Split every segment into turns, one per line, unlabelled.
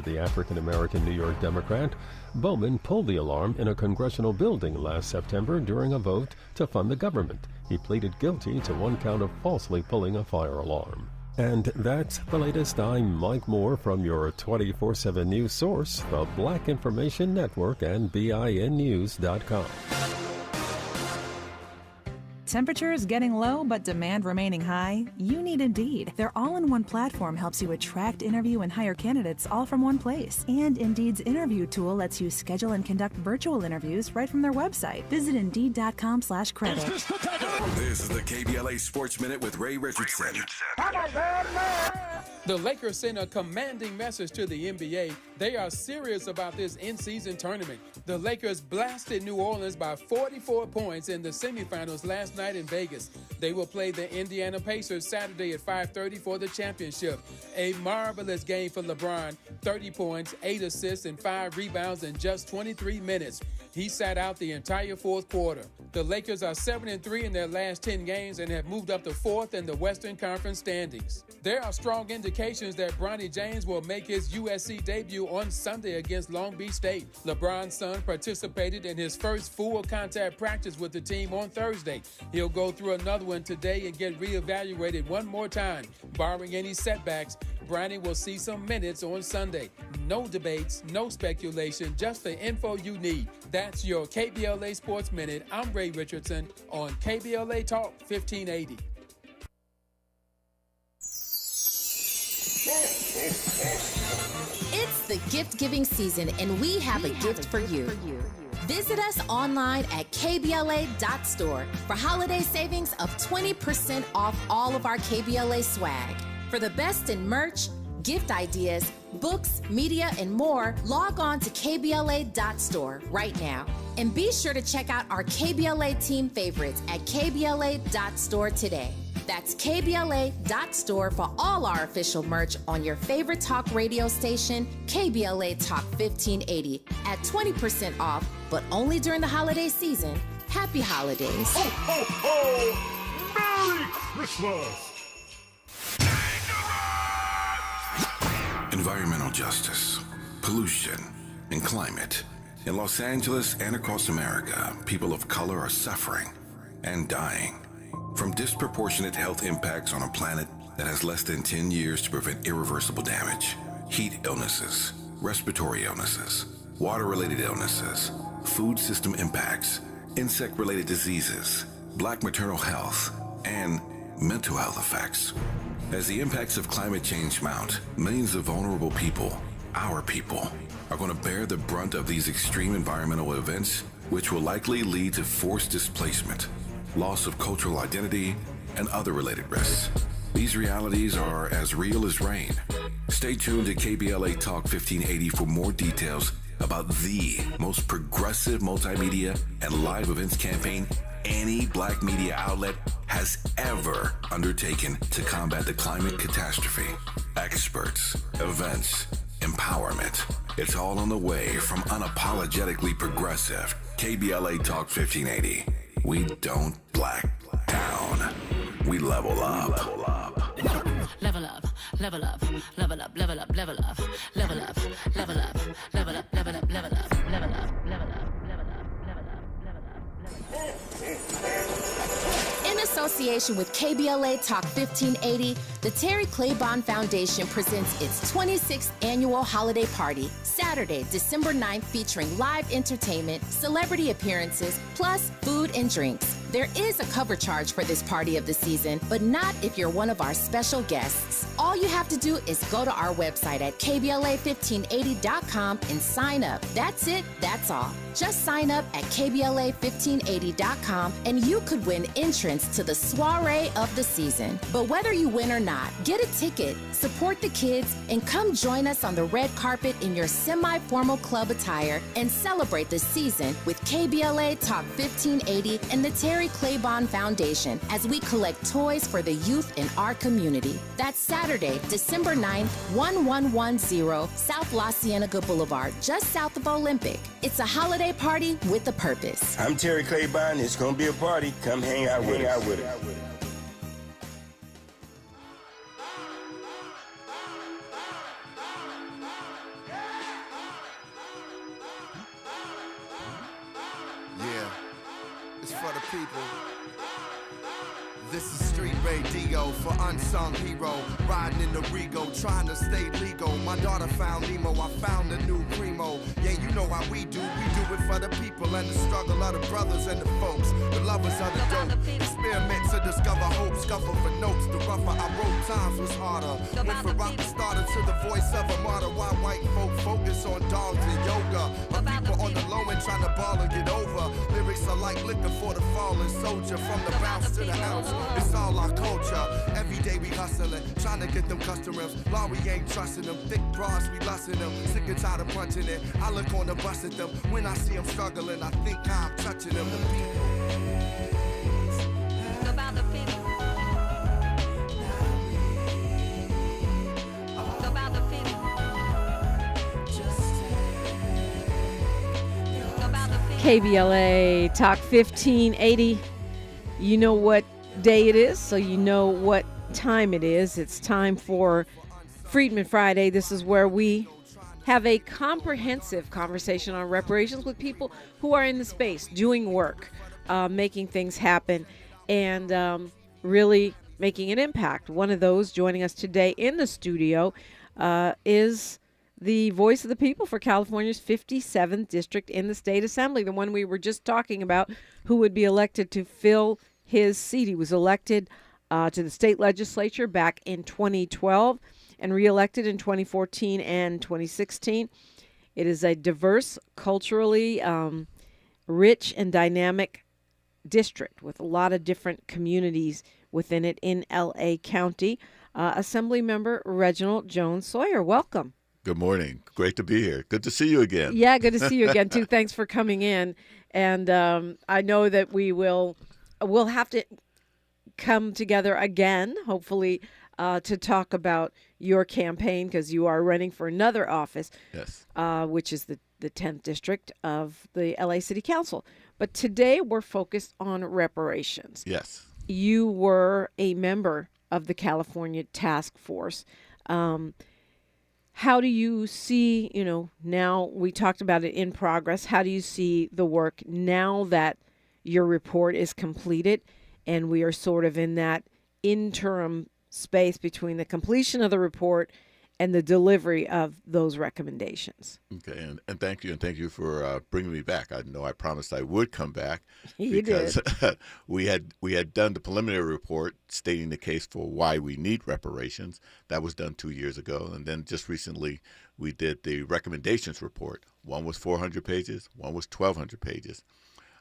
The African-American New York Democrat, Bowman pulled the alarm in a congressional building last September during a vote to fund the government. He pleaded guilty to one count of falsely pulling a fire alarm. And that's the latest. I'm Mike Moore from your 24/7 news source, the Black Information Network and BINnews.com.
Temperatures getting low, but demand remaining high? You need Indeed. Their all-in-one platform helps you attract, interview, and hire candidates all from one place. And Indeed's interview tool lets you schedule and conduct virtual interviews right from their website. Visit Indeed.com/credit.
This is the KBLA Sports Minute with Ray Richardson.
The Lakers sent a commanding message to the NBA. They are serious about this in-season tournament. The Lakers blasted New Orleans by 44 points in the semifinals last night in Vegas. They will play the Indiana Pacers Saturday at 5:30 for the championship. A marvelous game for LeBron. 30 points, 8 assists, and 5 rebounds in just 23 minutes. He sat out the entire fourth quarter. The Lakers are 7-3 in their last 10 games and have moved up to 4th in the Western Conference standings. There are strong indications that Bronny James will make his USC debut on Sunday against Long Beach State. LeBron's son participated in his first full contact practice with the team on Thursday. He'll go through another one today and get reevaluated one more time. Barring any setbacks, Bronny will see some minutes on Sunday. No debates, no speculation, just the info you need. That's your KBLA Sports Minute. I'm Ray Richardson on KBLA Talk 1580.
It's the gift-giving season, and we have a gift for you. Visit us online at KBLA.store for holiday savings of 20% off all of our KBLA swag. For the best in merch, gift ideas, books, media, and more, log on to KBLA.store right now. And be sure to check out our KBLA team favorites at KBLA.store today. That's KBLA.store for all our official merch on your favorite talk radio station, KBLA Talk 1580, at 20% off, but only during the holiday season. Happy holidays.
Ho, ho, ho! Merry Christmas!
Environmental justice, pollution, and climate. In Los Angeles and across America, people of color are suffering and dying from disproportionate health impacts on a planet that has less than 10 years to prevent irreversible damage. Heat illnesses, respiratory illnesses, water-related illnesses, food system impacts, insect-related diseases, Black maternal health, and mental health effects. As the impacts of climate change mount, millions of vulnerable people, our people, are going to bear the brunt of these extreme environmental events, which will likely lead to forced displacement, loss of cultural identity, and other related risks. These realities are as real as rain. Stay tuned to KBLA Talk 1580 for more details about the most progressive multimedia and live events campaign any Black media outlet has ever undertaken to combat the climate catastrophe. Experts, events, empowerment. It's all on the way from unapologetically progressive KBLA Talk 1580. We don't black down. We level up.
Level up, level up, level up, level up, level up, level up, level up, level up, level up, level up, level up, level up, level up. In association with KBLA Talk 1580, the Terry Claiborne Foundation presents its 26th annual holiday party, Saturday, December 9th, featuring live entertainment, celebrity appearances, plus food and drinks. There is a cover charge for this party of the season, but not if you're one of our special guests. All you have to do is go to our website at KBLA1580.com and sign up. That's it, that's all. Just sign up at KBLA1580.com and you could win entrance to the soiree of the season. But whether you win or not, get a ticket, support the kids, and come join us on the red carpet in your semi-formal club attire and celebrate the season with KBLA Talk 1580 and the Terry Claiborne Foundation as we collect toys for the youth in our community. That's Saturday, December 9th, 1110 South La Cienega Boulevard, just south of Olympic. It's a holiday party with a purpose.
I'm Terry Claiborne. It's going to be a party. Come hang out with us.
for the people. This is street radio for unsung hero. Riding in the Rego, trying to stay legal. My daughter found Nemo, I found a new primo. Yeah, you know how we do it for the people and the struggle of the brothers and the folks. The lovers of the dope, experiment to discover hope. Scuffle for notes, the rougher I wrote, times was harder. Went from rock starter to the voice of a martyr. Why white folk focus on dogs and yoga? My people on the low end trying to ball and get over. Lyrics are like liquor for the fallen soldier. From the bounce to the ounce, it's all our culture. Every day we hustling, trying to get them customers. Law we ain't trusting them. Thick bras we lusting them. Sick and tired of punching it. I look on the bus at them. When I see them struggling, I think I'm touching them.
About the people. About the people. About the people. KBLA Talk 1580. You know what day it is, so you know what time it is. It's time for Freedmen Friday. This is where we have a comprehensive conversation on reparations with people who are in the space, doing work, making things happen, and really making an impact. One of those joining us today in the studio is the voice of the people for California's 57th district in the state assembly, the one we were just talking about, who would be elected to fill his seat. He was elected to the state legislature back in 2012 and reelected in 2014 and 2016. It is a diverse, culturally rich and dynamic district with a lot of different communities within it in L.A. County. Assembly Member Reginald Jones Sawyer, welcome.
Good morning. Great to be here. Good to see you again.
Yeah, good to see you again, too. Thanks for coming in. And I know that we'll have to come together again, hopefully, to talk about your campaign, because you are running for another office,
yes,
which is the 10th district of the LA City Council. But today we're focused on reparations.
Yes.
You were a member of the California Task Force. How do you see, now we talked about it in progress, how do you see the work now that your report is completed and we are sort of in that interim space between the completion of the report and the delivery of those recommendations?
Okay, and thank you, and thank you for bringing me back. I know I promised I would come back
because
we had done the preliminary report stating the case for why we need reparations. That was done 2 years ago, and then just recently we did the recommendations report. One was 400 pages, one was 1,200 pages,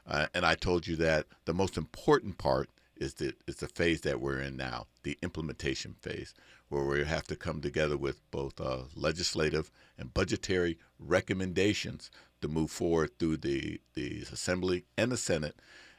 and I told you that the most important part is the phase that we're in now, the implementation phase, where we have to come together with both legislative and budgetary recommendations to move forward through the Assembly and the Senate,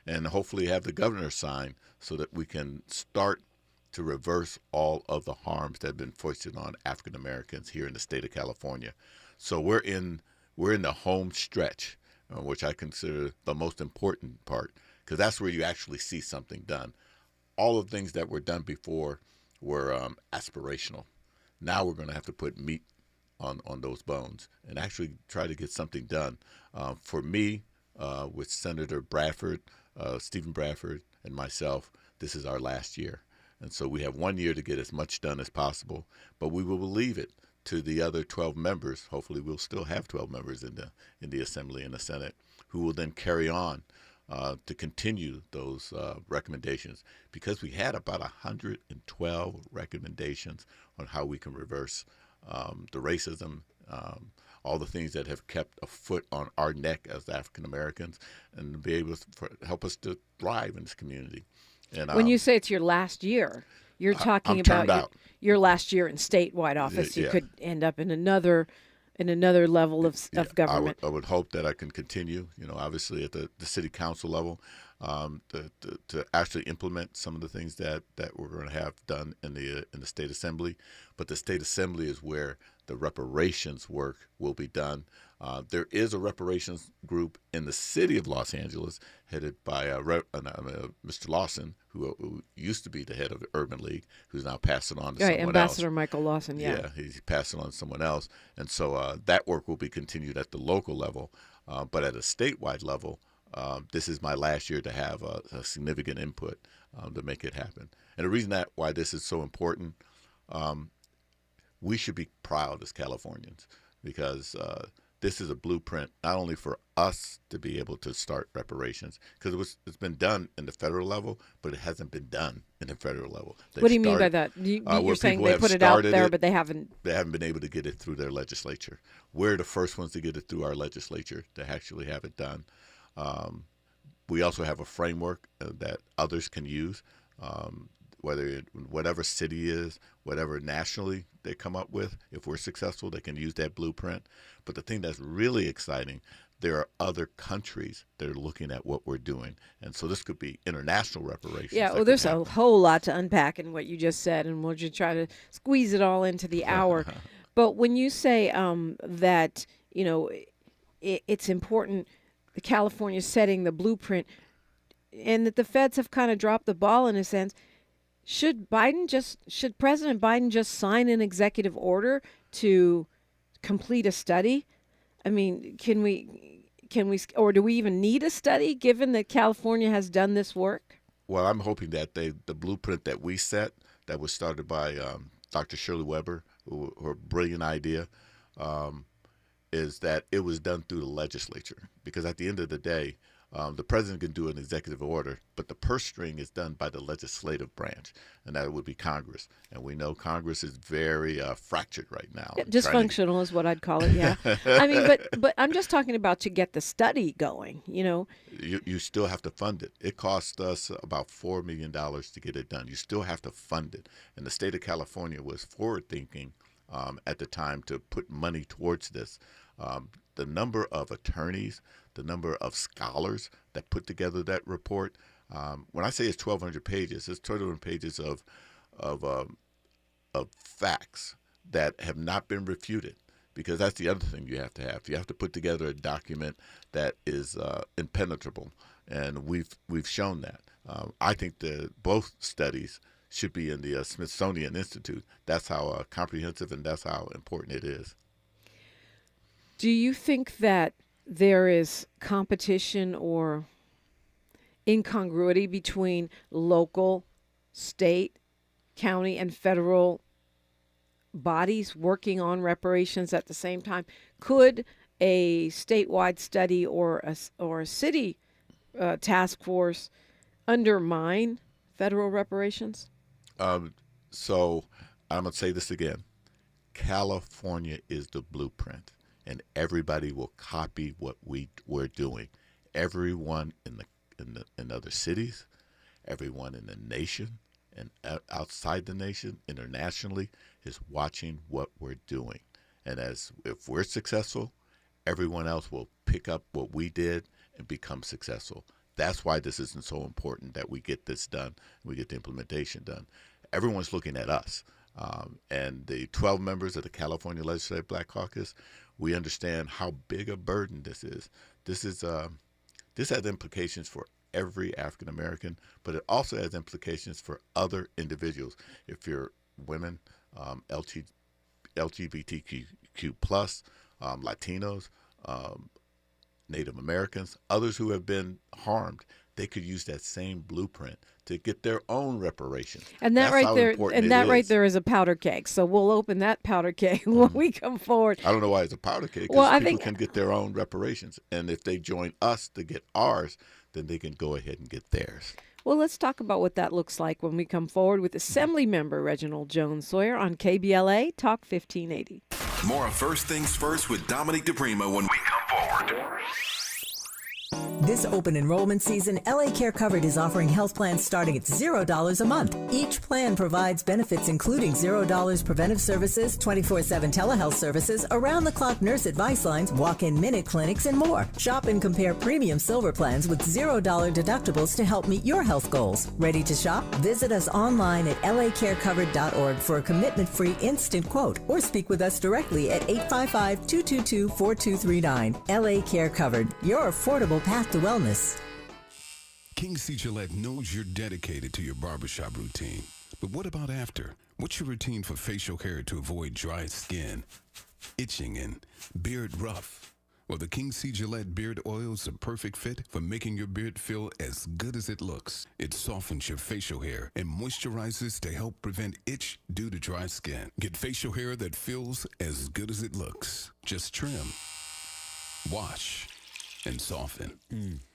and hopefully have the governor sign so that we can start to reverse all of the harms that have been foisted on African Americans here in the state of California. So we're in the home stretch, which I consider the most important part, because that's where you actually see something done. All of the things that were done before were aspirational. Now we're going to have to put meat on those bones and actually try to get something done. For me, with Senator Bradford, Stephen Bradford, and myself, this is our last year. And so we have 1 year to get as much done as possible, but we will leave it to the other 12 members. Hopefully we'll still have 12 members in the Assembly and the Senate who will then carry on to continue those recommendations, because we had about 112 recommendations on how we can reverse the racism, all the things that have kept a foot on our neck as African Americans, and be able to help us to thrive in this community. And
when you say it's your last year, you're talking about your last year in statewide office. You could end up in another level of government.
I would hope that I can continue, obviously at the city council level, to actually implement some of the things that we're going to have done in the state assembly. But the state assembly is where the reparations work will be done. There is a reparations group in the city of Los Angeles headed by Mr. Lawson, who used to be the head of the Urban League, who's now passing on to someone else.
Ambassador Michael Lawson,
Yeah, he's passing on to someone else. And so that work will be continued at the local level. But at a statewide level, this is my last year to have a significant input to make it happen. And the reason why this is so important, we should be proud as Californians, because this is a blueprint not only for us to be able to start reparations, because it's been done in the federal level, but it hasn't been done in the federal level.
What do you mean by that? You're saying they put it out there, but they haven't
been able to get it through their legislature. We're the first ones to get it through our legislature to actually have it done. We also have a framework that others can use, whatever city is, whatever nationally they come up with. If we're successful, they can use that blueprint. But the thing that's really exciting, there are other countries that are looking at what we're doing. And so this could be international reparations.
Yeah, well, there's a whole lot to unpack in what you just said, and we'll just try to squeeze it all into the hour. But when you say that, it's important, California setting the blueprint, and that the feds have kind of dropped the ball in a sense, should President Biden just sign an executive order to complete a study? I mean, can we, or do we even need a study given that California has done this work?
Well, I'm hoping that the blueprint that we set, that was started by Dr. Shirley Weber, her brilliant idea, is that it was done through the legislature. Because at the end of the day, the president can do an executive order, but the purse string is done by the legislative branch, and that would be Congress. And we know Congress is very fractured right now.
Yeah, dysfunctional is what I'd call it, yeah. I mean, but I'm just talking about to get the study going,
You still have to fund it. It cost us about $4 million to get it done. You still have to fund it. And the state of California was forward-thinking at the time to put money towards this. The number of attorneys, the number of scholars that put together that report. When I say it's 1,200 pages, it's 1,200 pages of facts that have not been refuted, because that's the other thing you have to have. You have to put together a document that is impenetrable, and we've shown that. I think that both studies should be in the Smithsonian Institute. That's how comprehensive and that's how important it is.
Do you think that there is competition or incongruity between local, state, county, and federal bodies working on reparations at the same time? Could a statewide study or a city task force undermine federal reparations?
So I'm going to say this again. California is the blueprint, and everybody will copy what we're doing. Everyone in other cities, everyone in the nation, and outside the nation, internationally, is watching what we're doing. And if we're successful, everyone else will pick up what we did and become successful. That's why this isn't so important that we get this done, we get the implementation done. Everyone's looking at us. And the 12 members of the California Legislative Black Caucus, we understand how big a burden this is. This has implications for every African American, but it also has implications for other individuals. If you're women, LGBTQ+, Latinos, Native Americans, others who have been harmed, they could use that same blueprint to get their own reparations.
And that right there is a powder keg. So we'll open that powder keg when we come forward.
I don't know why it's a powder keg, because people can get their own reparations. And if they join us to get ours, then they can go ahead and get theirs.
Well, let's talk about what that looks like when we come forward with Assembly Member Reginald Jones Sawyer on KBLA Talk 1580.
More of First Things First with Dominique DiPrima when we come forward.
This open enrollment season, LA Care Covered is offering health plans starting at $0 a month. Each plan provides benefits including $0 preventive services, 24/7 telehealth services, around-the-clock nurse advice lines, walk-in minute clinics, and more. Shop and compare premium silver plans with $0 deductibles to help meet your health goals. Ready to shop? Visit us online at lacarecovered.org for a commitment-free instant quote, or speak with us directly at 855-222-4239. LA Care Covered, your affordable path to wellness.
King C. Gillette knows you're dedicated to your barbershop routine. But what about after? What's your routine for facial hair to avoid dry skin, itching, and beard rough? Well, the King C. Gillette Beard Oil is a perfect fit for making your beard feel as good as it looks. It softens your facial hair and moisturizes to help prevent itch due to dry skin. Get facial hair that feels as good as it looks. Just trim, wash, and soften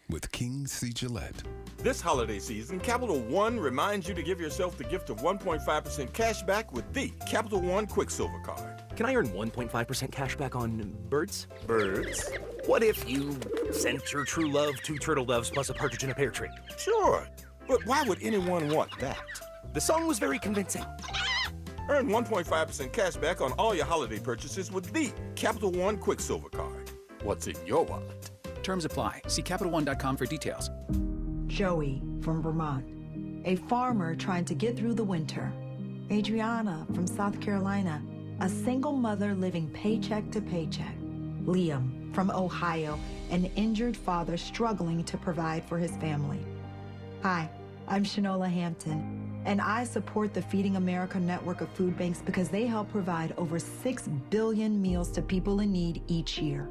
with King C. Gillette.
This holiday season, Capital One reminds you to give yourself the gift of 1.5% cash back with the Capital One Quicksilver Card.
Can I earn 1.5% cash back on birds?
Birds?
What if you sent your true love 2 turtle doves plus a partridge in a pear tree?
Sure, but why would anyone want that?
The song was very convincing.
Earn 1.5% cash back on all your holiday purchases with the Capital One Quicksilver Card. What's in your wallet?
Terms apply. See CapitalOne.com for details.
Joey from Vermont, a farmer trying to get through the winter. Adriana from South Carolina, a single mother living paycheck to paycheck. Liam from Ohio, an injured father struggling to provide for his family. Hi, I'm Shanola Hampton, and I support the Feeding America network of food banks because they help provide over 6 billion meals to people in need each year.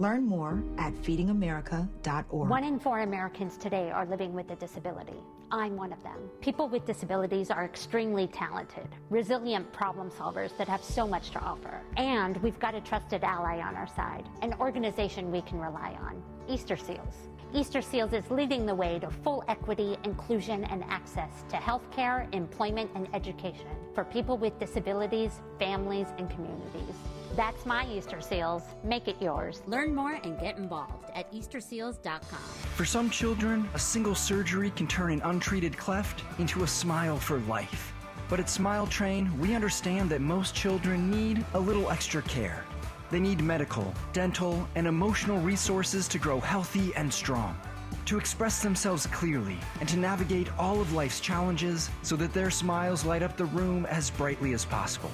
Learn more at feedingamerica.org.
1 in 4 Americans today are living with a disability. I'm one of them. People with disabilities are extremely talented, resilient problem solvers that have so much to offer. And we've got a trusted ally on our side, an organization we can rely on, Easter Seals. Easter Seals is leading the way to full equity, inclusion, and access to healthcare, employment, and education for people with disabilities, families, and communities. That's my Easter Seals. Make it yours.
Learn more and get involved at easterseals.com.
For some children, a single surgery can turn an untreated cleft into a smile for life. But at Smile Train, we understand that most children need a little extra care. They need medical, dental, and emotional resources to grow healthy and strong, to express themselves clearly, and to navigate all of life's challenges so that their smiles light up the room as brightly as possible.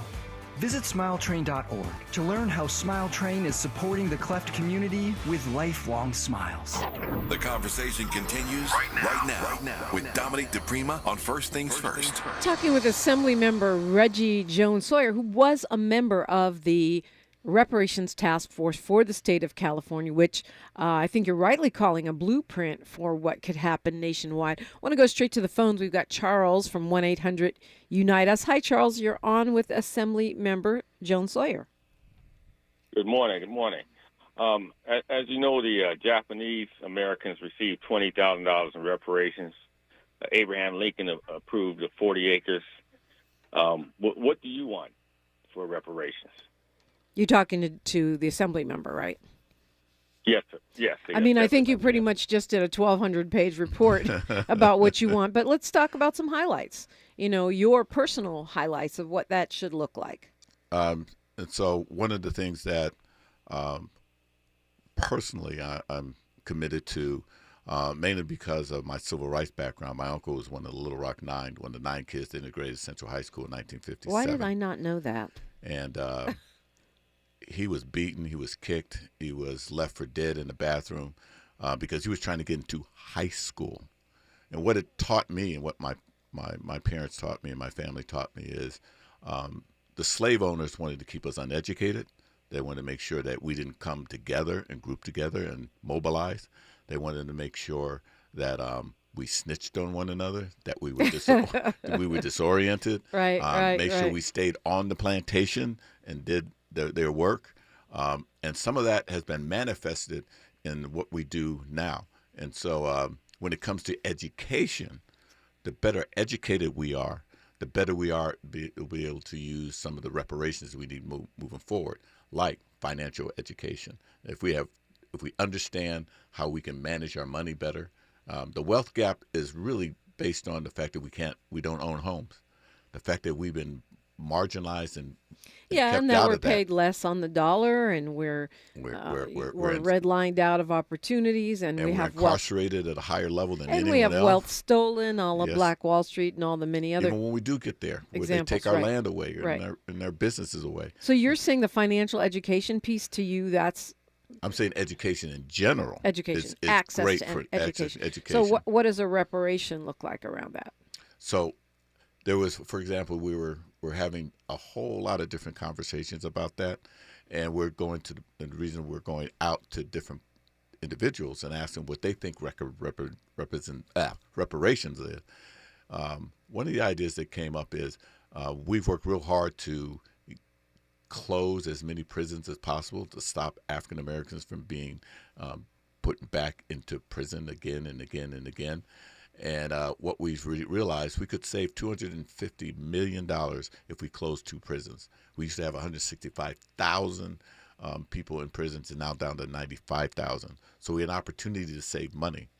Visit SmileTrain.org to learn how Smile Train is supporting the cleft community with lifelong smiles.
The conversation continues right now with Dominique DiPrima on First Things First.
Talking with Assemblymember Reggie Jones Sawyer, who was a member of the Reparations Task Force for the state of California, which I think you're rightly calling a blueprint for what could happen nationwide. I want to go straight to the phones. We've got Charles from 1-800-UNITE-US. Hi, Charles. You're on with Assemblymember Jones Sawyer.
Good morning. Good morning. As you know, the Japanese Americans received $20,000 in reparations. Abraham Lincoln approved the 40 acres. What do you want for reparations?
You're talking to the Assembly member, right?
Yes, sir. Yes.
I mean, I think you pretty much just did a 1,200-page report about what you want. But let's talk about some highlights. You know, your personal highlights of what that should look like.
And so one of the things that personally I'm committed to, mainly because of my civil rights background. My uncle was one of the Little Rock Nine, one of the 9 kids that integrated Central High School in 1957.
Why did I not know that?
And he was beaten, he was kicked, he was left for dead in the bathroom because he was trying to get into high school. And what it taught me, and what my parents taught me and my family taught me, is the slave owners wanted to keep us uneducated. They wanted to make sure that we didn't come together and group together and mobilize. They wanted to make sure that we snitched on one another, that we were we were disoriented. Make sure we stayed on the plantation and did their work. And some of that has been manifested in what we do now. And so when it comes to education, the better educated we are, the better we are be able to use some of the reparations we need moving forward, like financial education. If we understand how we can manage our money better, the wealth gap is really based on the fact that we don't own homes, the fact that we've been marginalized and
and that we're paid less on the dollar, and we're redlined out of opportunities, and we have
incarcerated at a higher level than anyone else.
And we have wealth stolen, all of Black Wall Street and all the many other.
Even when we do get there, where they take our land away and their businesses away.
So you're saying the financial education piece to you, that's.
I'm saying education in general.
Education,
is
access
great
to
for
education.
So
what does a reparation look like around that?
So there was, for example, we're having a whole lot of different conversations about that, And we're going to the reason we're going out to different individuals and asking what they think reparations is. One of the ideas that came up is we've worked real hard to close as many prisons as possible to stop African Americans from being put back into prison again and again and again. And what we've realized, we could save $250 million if we closed 2 prisons. We used to have 165,000 people in prisons, and now down to 95,000. So we had an opportunity to save money.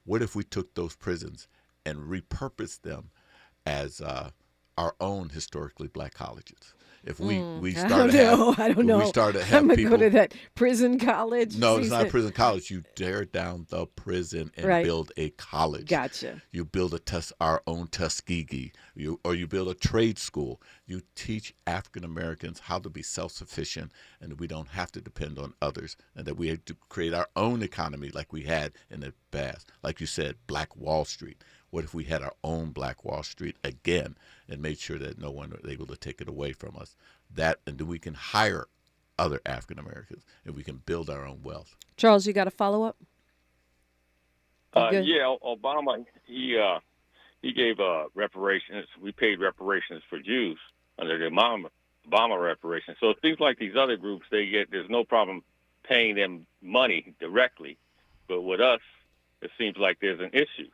What if we took those prisons and repurposed them as our own historically black colleges? If we started
I don't know.
We started to have
I'm gonna
people
go to that prison college.
No, it's not a prison college. You tear down the prison and build a college.
Gotcha.
You build our own Tuskegee. You build a trade school. You teach African Americans how to be self-sufficient, and that we don't have to depend on others, and that we have to create our own economy like we had in the past. Like you said, Black Wall Street. What if we had our own Black Wall Street again and made sure that no one was able to take it away from us? And then we can hire other African Americans and we can build our own wealth.
Charles, you got a follow-up?
Yeah, Obama, he gave reparations. We paid reparations for Jews under the Obama reparations. So it seems like these other groups, there's no problem paying them money directly. But with us, it seems like there's an issue.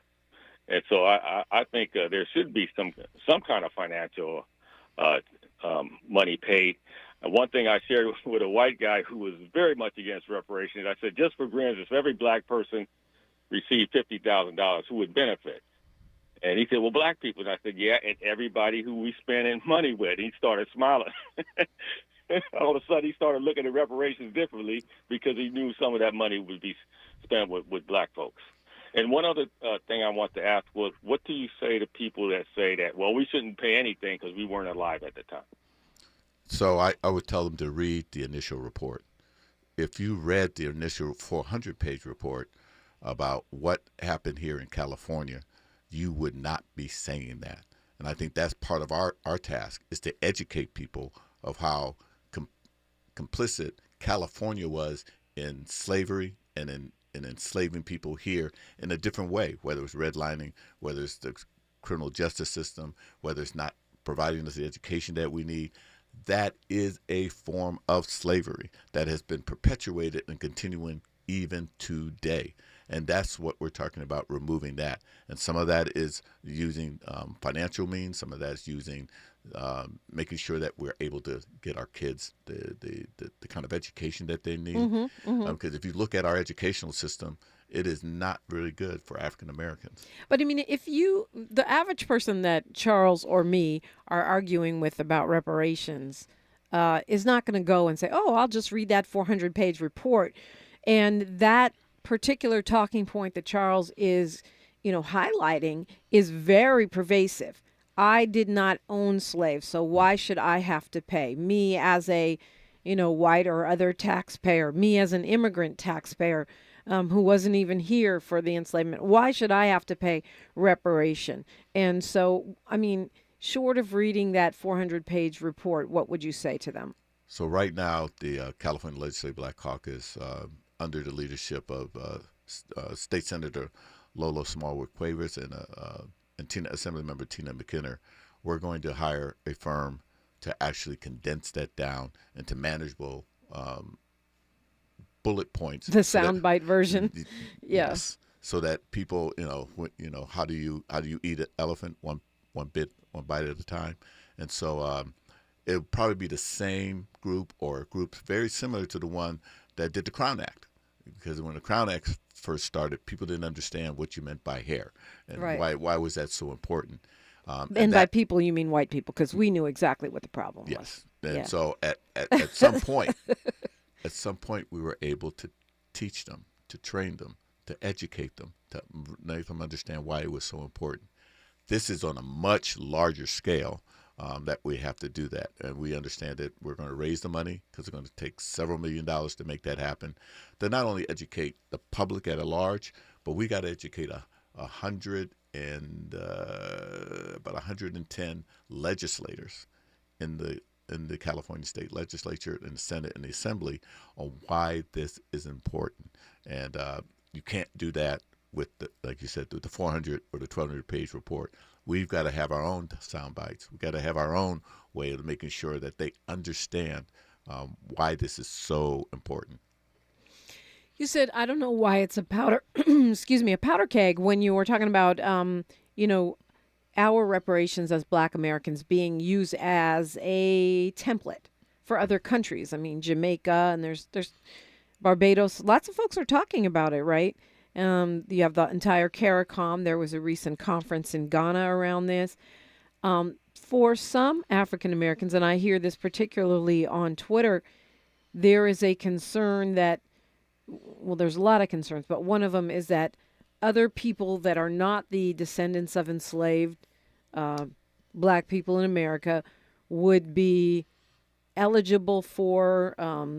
And so I think there should be some kind of financial money paid. One thing I shared with a white guy who was very much against reparations, I said, just for grins, if every black person received $50,000, who would benefit? And he said, well, black people. And I said, yeah, and everybody who we spending money with. He started smiling. All of a sudden, he started looking at reparations differently because he knew some of that money would be spent with black folks. And one other thing I want to ask was, what do you say to people that say that, well, we shouldn't pay anything because we weren't alive at the time?
So I would tell them to read the initial report. If you read the initial 400-page report about what happened here in California, you would not be saying that. And I think that's part of our task, is to educate people of how complicit California was in slavery and in enslaving people here in a different way, whether it's redlining, whether it's the criminal justice system, whether it's not providing us the education that we need. That is a form of slavery that has been perpetuated and continuing even today. And that's what we're talking about, removing that. And some of that is using financial means. Some of that is using making sure that we're able to get our kids the kind of education that they need. Because if you look at our educational system, it is not really good for African Americans.
But I mean, the average person that Charles or me are arguing with about reparations is not going to go and say, oh, I'll just read that 400-page report. And that particular talking point that Charles is, highlighting is very pervasive. I did not own slaves, so why should I have to pay? Me as a, white or other taxpayer, me as an immigrant taxpayer who wasn't even here for the enslavement, why should I have to pay reparation? And so, I mean, short of reading that 400-page report, what would you say to them?
So right now, the California Legislative Black Caucus, under the leadership of State Senator Lolo Smallwood Quavers and Assemblymember Tina McKinnon, we're going to hire a firm to actually condense that down into manageable bullet points.
The soundbite version.
Yes. So that people, how do you eat an elephant one bite at a time? And so it'll probably be the same group or groups very similar to the one that did the Crown Act. Because when the Crown Act first started, people didn't understand what you meant by hair and why was that so important.
And by people, you mean white people, because we knew exactly what the problem was.
Yes. And so at some point, we were able to teach them, to train them, to educate them, to make them understand why it was so important. This is on a much larger scale that we have to do that. And we understand that we're going to raise the money because it's going to take several $1 million to make that happen. To not only educate the public at large, but we got to educate about 110 legislators in the in the California State Legislature, in the Senate, and the Assembly on why this is important. And you can't do that with, like you said, the 400 or the 1,200-page report. We've got to have our own sound bites. We've got to have our own way of making sure that they understand why this is so important.
You said, I don't know why it's a powder, a powder keg when you were talking about, our reparations as Black Americans being used as a template for other countries. I mean, Jamaica, and there's Barbados. Lots of folks are talking about it, right? You have the entire CARICOM. There was a recent conference in Ghana around this. For some African Americans, and I hear this particularly on Twitter, there is a concern that, well, there's a lot of concerns, but one of them is that other people that are not the descendants of enslaved Black people in America would be eligible for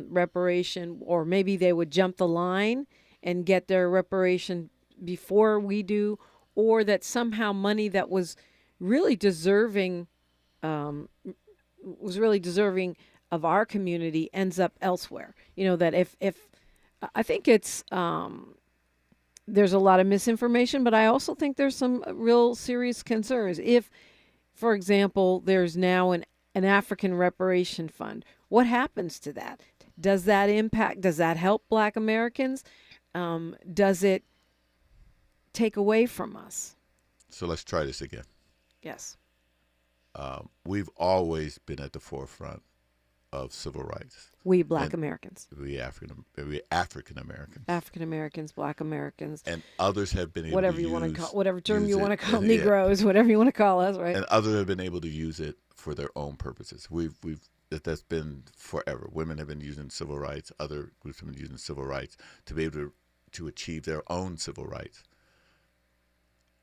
reparation, or maybe they would jump the line and get their reparation before we do, or that somehow money that was really deserving of our community ends up elsewhere. That if I think it's there's a lot of misinformation, but I also think there's some real serious concerns. If, for example, there's now an African reparation fund, what happens to that? Does that help Black Americans? Does it take away from us?
So let's try this again.
Yes.
We've always been at the forefront of civil rights.
We Black Americans.
We African Americans.
African Americans, Black Americans.
And others have been able
whatever
to
you
use,
want to call, whatever term you want to call
yeah.
Negroes, whatever you want to call us, right?
And others have been able to use it for their own purposes. That's been forever. Women have been using civil rights. Other groups have been using civil rights to be able to achieve their own civil rights.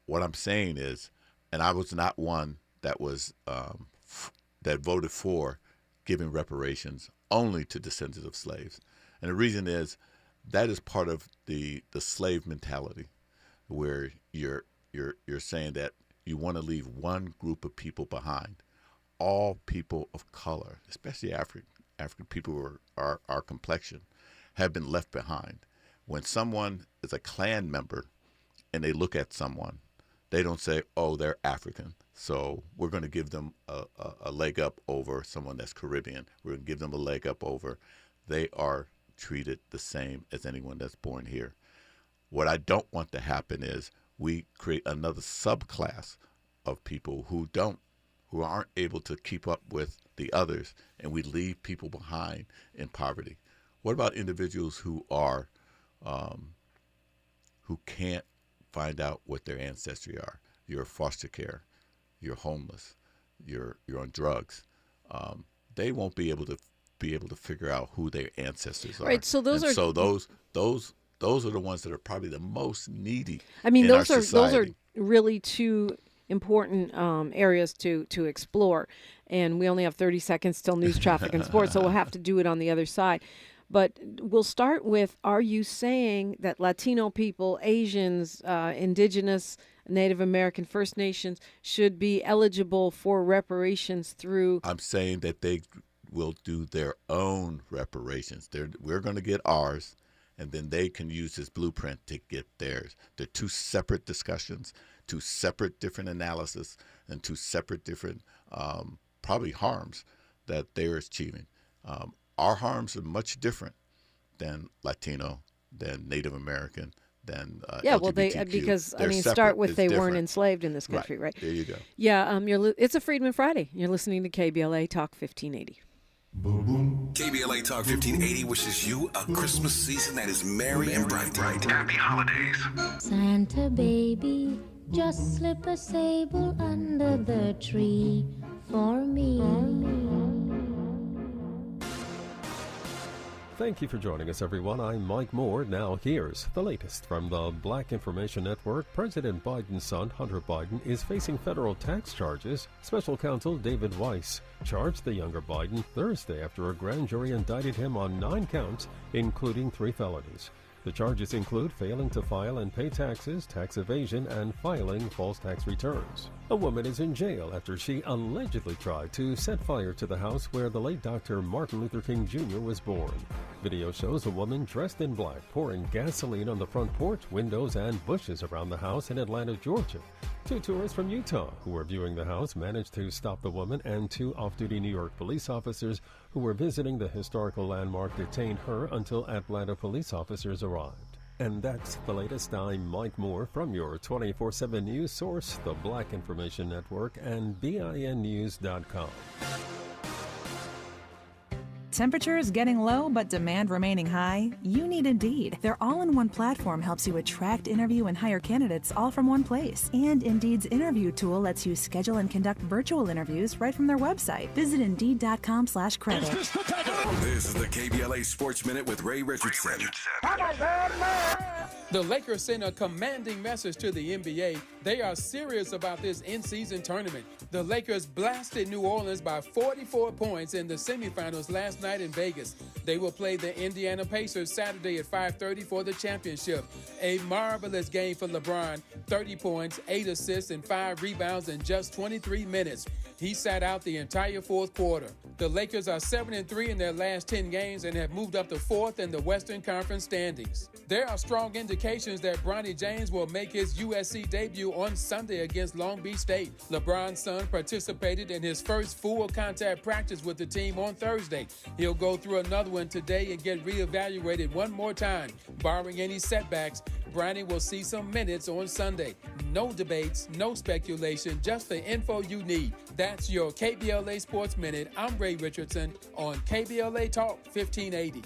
What I'm saying is, and I was not one that was that voted for giving reparations only to descendants of slaves. And the reason is that is part of the slave mentality, where you're saying that you want to leave one group of people behind. All people of color, especially African people who are our complexion, have been left behind. When someone is a Klan member and they look at someone, they don't say, oh, they're African, so we're going to give them a leg up over someone that's Caribbean. We're going to give them a leg up over. They are treated the same as anyone that's born here. What I don't want to happen is we create another subclass of people who aren't able to keep up with the others, and we leave people behind in poverty. What about individuals who are who can't find out what their ancestry are? You're foster care, you're homeless, you're on drugs. They won't be able to figure out who their ancestors are.
Right. So those are
the ones that are probably the most needy.
I mean,
in
those
our
are
society.
really two important areas to explore, and we only have 30 seconds till news, traffic, and sports, so we'll have to do it on the other side. But we'll start with, are you saying that Latino people, Asians, Indigenous, Native American, First Nations should be eligible for reparations through?
I'm saying that they will do their own reparations. We're going to get ours, and then they can use this blueprint to get theirs. They're two separate discussions, two separate different analysis, and two separate different probably harms that they're achieving. Our harms are much different than Latino, than Native American, than
yeah,
LGBTQ.
well, because
They're separate.
start with
It's
they
different.
weren't enslaved in this country, right?
There you go.
Yeah, it's a Freedman Friday. You're listening to KBLA Talk 1580.
KBLA Talk 1580 wishes you a Christmas season that is merry and bright. Happy holidays.
Santa baby, just slip a sable under the tree for me.
Thank you for joining us, everyone. I'm Mike Moore. Now here's the latest from the Black Information Network. President Biden's son, Hunter Biden, is facing federal tax charges. Special counsel David Weiss charged the younger Biden Thursday after a grand jury indicted him on 9 counts, including 3 felonies. The charges include failing to file and pay taxes, tax evasion, and filing false tax returns. A woman is in jail after she allegedly tried to set fire to the house where the late Dr. Martin Luther King Jr. was born. Video shows a woman dressed in black pouring gasoline on the front porch, windows, and bushes around the house in Atlanta, Georgia. 2 tourists from Utah who were viewing the house managed to stop the woman, and 2 off-duty New York police officers who were visiting the historical landmark detained her until Atlanta police officers arrived. And that's the latest. I'm Mike Moore from your 24/7 news source, the Black Information Network, and BINnews.com.
Temperatures getting low but demand remaining high? You need Indeed. Their all-in-one platform helps you attract, interview, and hire candidates all from one place. And Indeed's interview tool lets you schedule and conduct virtual interviews right from their website. Visit Indeed.com/credit.
This is the KBLA Sports Minute with Ray Richardson.
The Lakers sent a commanding message to the NBA. They are serious about this in-season tournament. The Lakers blasted New Orleans by 44 points in the semifinals last night in Vegas. They will play the Indiana Pacers Saturday at 5:30 for the championship. A marvelous game for LeBron. 30 points, 8 assists, and 5 rebounds in just 23 minutes. He sat out the entire fourth quarter. The Lakers are 7-3 in their last 10 games and have moved up to 4th in the Western Conference standings. There are strong indications that Bronny James will make his USC debut on Sunday against Long Beach State. LeBron's son participated in his first full contact practice with the team on Thursday. He'll go through another one today and get reevaluated one more time. Barring any setbacks, Bronny will see some minutes on Sunday. No debates, no speculation, just the info you need. That's your KBLA Sports Minute. I'm Ray Richardson on KBLA Talk 1580.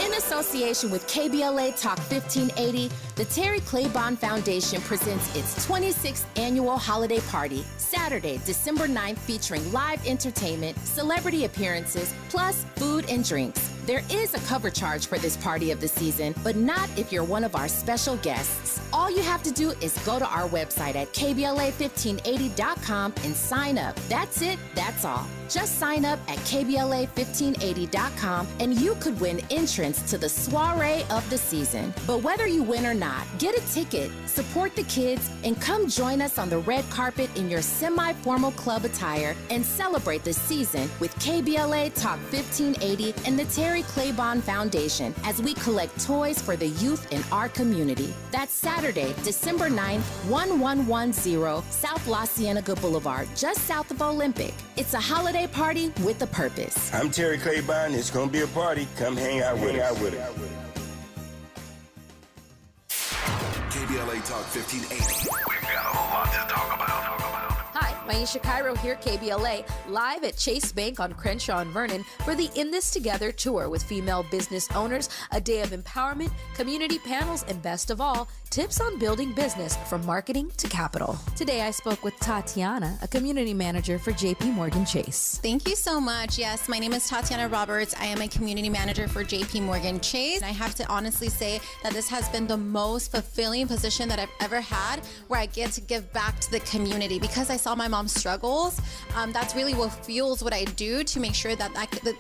In association with KBLA Talk 1580, the Terry Claiborne Foundation presents its 26th annual holiday party, Saturday, December 9th, featuring live entertainment, celebrity appearances, plus food and drinks. There is a cover charge for this party of the season, but not if you're one of our special guests. All you have to do is go to our website at KBLA1580.com and sign up. That's it, that's all. Just sign up at KBLA1580.com and you could win entrance to the soiree of the season. But whether you win or not, get a ticket, support the kids, and come join us on the red carpet in your semi-formal club attire and celebrate the season with KBLA Talk 1580 and the Terry Claiborne Foundation as we collect toys for the youth in our community. That's Saturday, December 9th, 1110 South La Cienega Boulevard, just south of Olympic. It's a holiday party with a purpose.
I'm Terry Claiborne. It's going to be a party. Come hang out with us.
KBLA Talk 1580. We've got a lot to talk about.
Hi, Maisha Cairo here, KBLA, live at Chase Bank on Crenshaw and Vernon for the In This Together tour with female business owners, a day of empowerment, community panels, and best of all, tips on building business from marketing to capital. Today I spoke with Tatiana, a community manager for JP Morgan Chase.
Thank you so much. Yes, my name is Tatiana Roberts. I am a community manager for JP Morgan Chase. I have to honestly say that this has been the most fulfilling position that I've ever had, where I get to give back to the community because I saw my mom's struggles. That's really what fuels what I do to make sure that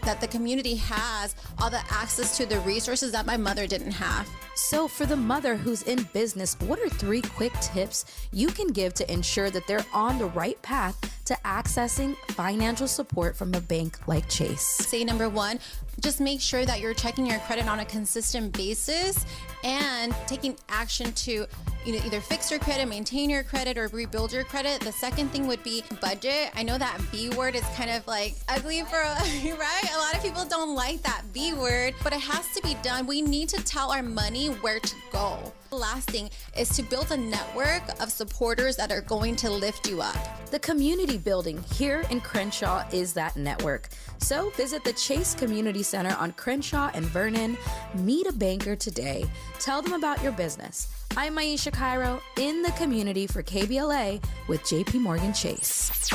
that the community has all the access to the resources that my mother didn't have.
So for the mother who's in business, what are 3 quick tips you can give to ensure that they're on the right path to accessing financial support from a bank like Chase?
Say number 1, just make sure that you're checking your credit on a consistent basis and taking action to either fix your credit, maintain your credit, or rebuild your credit. The second thing would be budget. I know that B word is kind of like ugly for, right? A lot of people don't like that B word, but it has to be done. We need to tell our money where to go. The last thing is to build a network of supporters that are going to lift you up.
The community building here in Crenshaw is that network. So visit the Chase Community Center on Crenshaw and Vernon. Meet a banker today. Tell them about your business. I'm Maisha Cairo in the community for KBLA with JP Morgan Chase.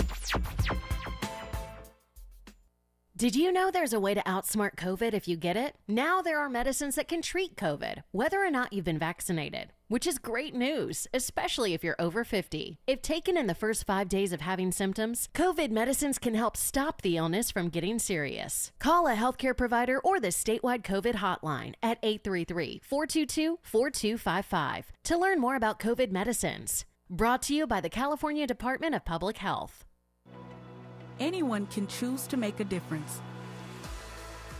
Did you know there's a way to outsmart COVID if you get it? Now there are medicines that can treat COVID, whether or not you've been vaccinated, which is great news, especially if you're over 50. If taken in the first 5 days of having symptoms, COVID medicines can help stop the illness from getting serious. Call a healthcare provider or the statewide COVID hotline at 833-422-4255 to learn more about COVID medicines. Brought to you by the California Department of Public Health.
Anyone can choose to make a difference.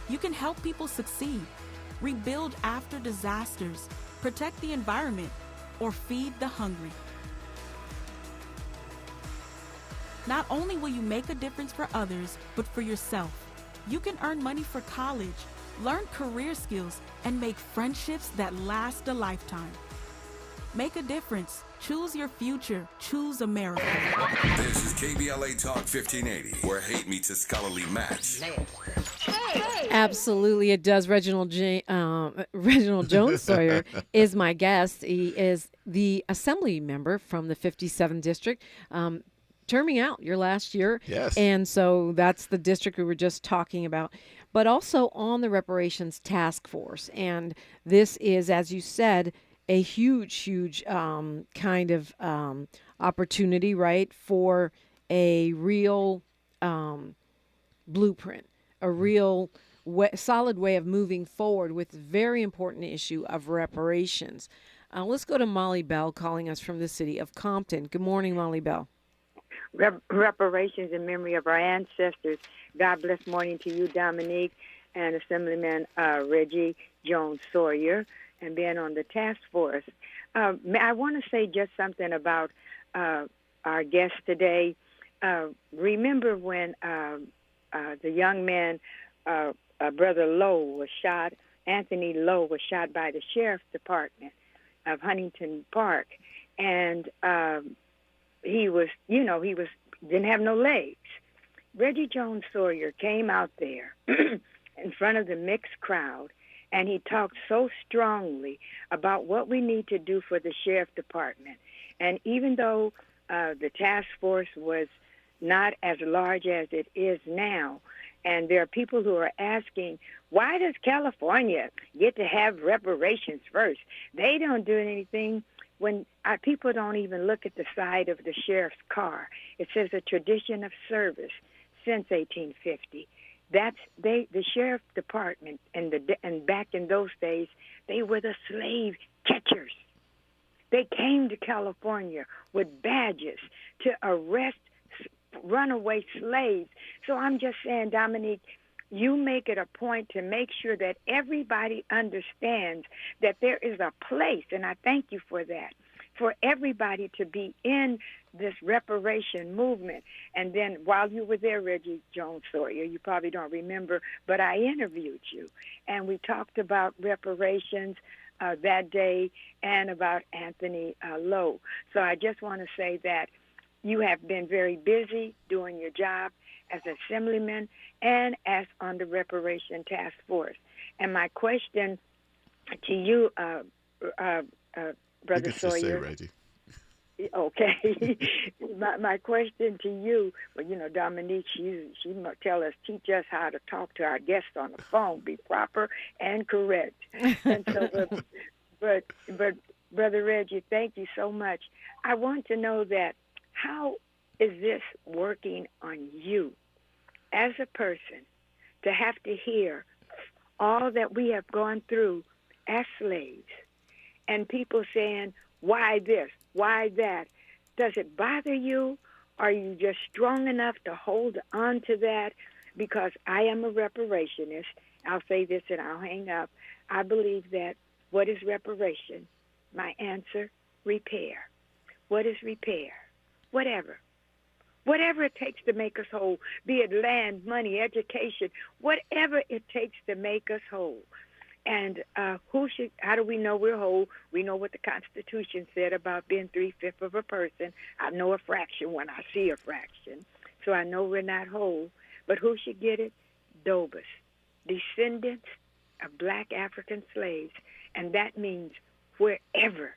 You can help people succeed, rebuild after disasters, protect the environment, or feed the hungry. Not only will you make a difference for others, but for yourself. You can earn money for college, learn career skills, and make friendships that last a lifetime. Make a difference. Choose your future. Choose America.
This is KBLA Talk 1580, where hate meets a scholarly match.
Absolutely, it does. Reginald Jones Sawyer is my guest. He is the assembly member from the 57th District. Terming out your last year.
Yes.
And so that's the district we were just talking about, but also on the Reparations Task Force. And this is, as you said, a huge kind of opportunity, right, for a real blueprint, a real solid way of moving forward with the very important issue of reparations. Let's go to Molly Bell calling us from the city of Compton. Good morning, Molly Bell.
Reparations in memory of our ancestors. God bless morning to you, Dominique, and Assemblyman Reggie Jones Sawyer, and being on the task force. I want to say just something about our guest today. Remember when the young man, Brother Lowe, was shot, Anthony Lowe was shot by the Sheriff's Department of Huntington Park, and he didn't have no legs. Reggie Jones Sawyer came out there in front of the mixed crowd, and he talked so strongly about what we need to do for the Sheriff Department. And even though the task force was not as large as it is now, and there are people who are asking, why does California get to have reparations first? They don't do anything. When people don't even look at the side of the sheriff's car. It says a tradition of service since 1850. The sheriff department, and back in those days, they were the slave catchers. They came to California with badges to arrest runaway slaves. So I'm just saying, Dominique, you make it a point to make sure that everybody understands that there is a place, and I thank you for that, for everybody to be in this reparation movement. And then while you were there, Reggie Jones Sawyer, you probably don't remember, but I interviewed you, and we talked about reparations that day and about Anthony Lowe. So I just want to say that you have been very busy doing your job as Assemblyman and as on the Reparation Task Force. And my question to you, Brother Sawyer.
Just say, Reggie.
Okay. my question to you, well, Dominique, she teach us how to talk to our guests on the phone, be proper and correct. And so, but Brother Reggie, thank you so much. I want to know that how is this working on you as a person to have to hear all that we have gone through as slaves and people saying, why this, why that? Does it bother you? Are you just strong enough to hold on to that? Because I am a reparationist. I'll say this and I'll hang up. I believe that what is reparation? My answer, repair. What is repair? Whatever. Whatever it takes to make us whole, be it land, money, education, whatever it takes to make us whole. And how do we know we're whole? We know what the Constitution said about being 3/5 of a person. I know a fraction when I see a fraction. So I know we're not whole. But who should get it? Dobas, descendants of black African slaves. And that means wherever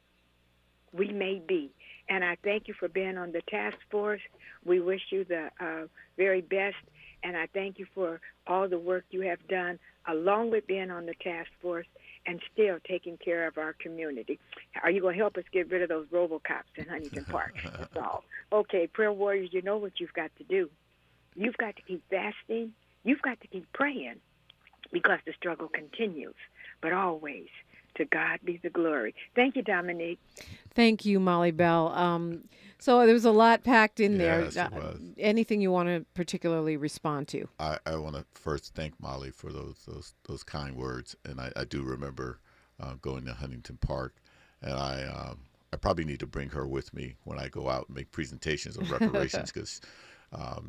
we may be. And I thank you for being on the task force. We wish you the very best. And I thank you for all the work you have done, along with being on the task force and still taking care of our community. Are you going to help us get rid of those RoboCops in Huntington Park? That's all. Okay, prayer warriors, you know what you've got to do. You've got to keep fasting. You've got to keep praying because the struggle continues. But always, to God be the glory. Thank you, Dominique.
Thank you, Molly Bell. So there was a lot packed in there.
Yes, it was.
Anything you want to particularly respond to?
I want to first thank Molly for those kind words, and I do remember going to Huntington Park, and I probably need to bring her with me when I go out and make presentations on reparations because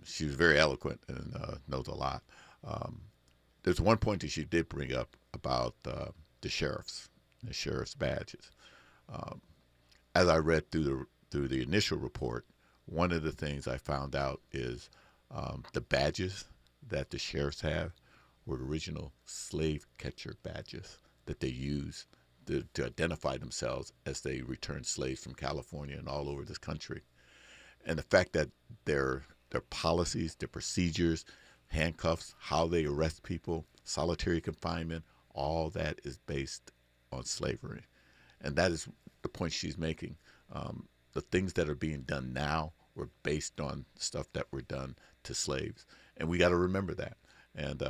she was very eloquent and knows a lot. There's one point that she did bring up about the sheriff's badges. As I read through the initial report, one of the things I found out is the badges that the sheriffs have were original slave catcher badges that they used to identify themselves as they returned slaves from California and all over this country. And the fact that their policies, their procedures, handcuffs, how they arrest people, solitary confinement, all that is based on slavery. And that is the point she's making. The things that are being done now were based on stuff that were done to slaves. And we got to remember that. And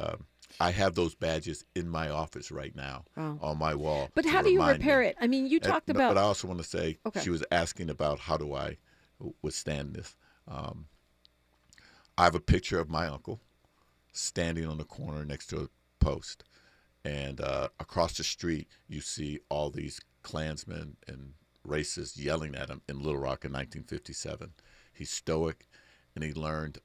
I have those badges in my office right now on my wall.
But how do you repair it? I mean, you talked about...
But I also want to say, she was asking about how do I withstand this. I have a picture of my uncle standing on the corner next to a post. And across the street, you see all these Klansmen and racists yelling at him in Little Rock in 1957. He's stoic, and he learned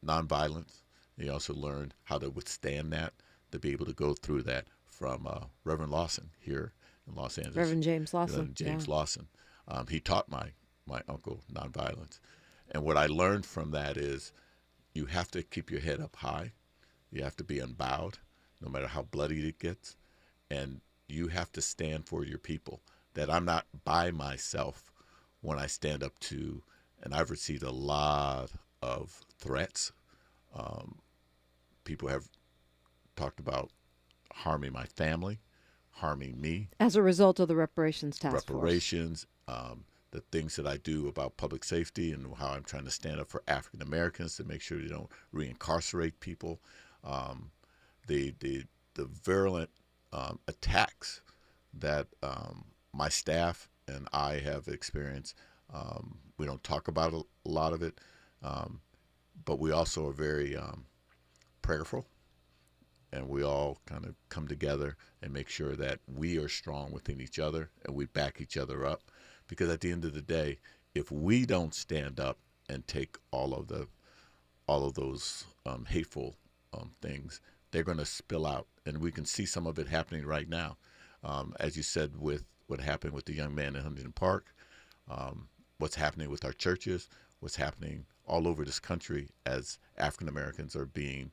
nonviolence. He also learned how to withstand that, to be able to go through that from Reverend Lawson here in Los Angeles.
Reverend James Lawson.
Lawson. He taught my uncle nonviolence. And what I learned from that is you have to keep your head up high. You have to be unbowed, no matter how bloody it gets. And you have to stand for your people. That I'm not by myself when I stand up to, and I've received a lot of threats. People have talked about harming my family, harming me.
As a result of the Reparations Task Force.
Reparations, the things that I do about public safety and how I'm trying to stand up for African Americans to make sure they don't reincarcerate people. The virulent attacks that my staff and I have experienced. We don't talk about a lot of it, but we also are very prayerful, and we all kind of come together and make sure that we are strong within each other and we back each other up. Because at the end of the day, if we don't stand up and take all of those hateful things, they're going to spill out, and we can see some of it happening right now. As you said, with what happened with the young man in Huntington Park, what's happening with our churches, what's happening all over this country as African Americans are being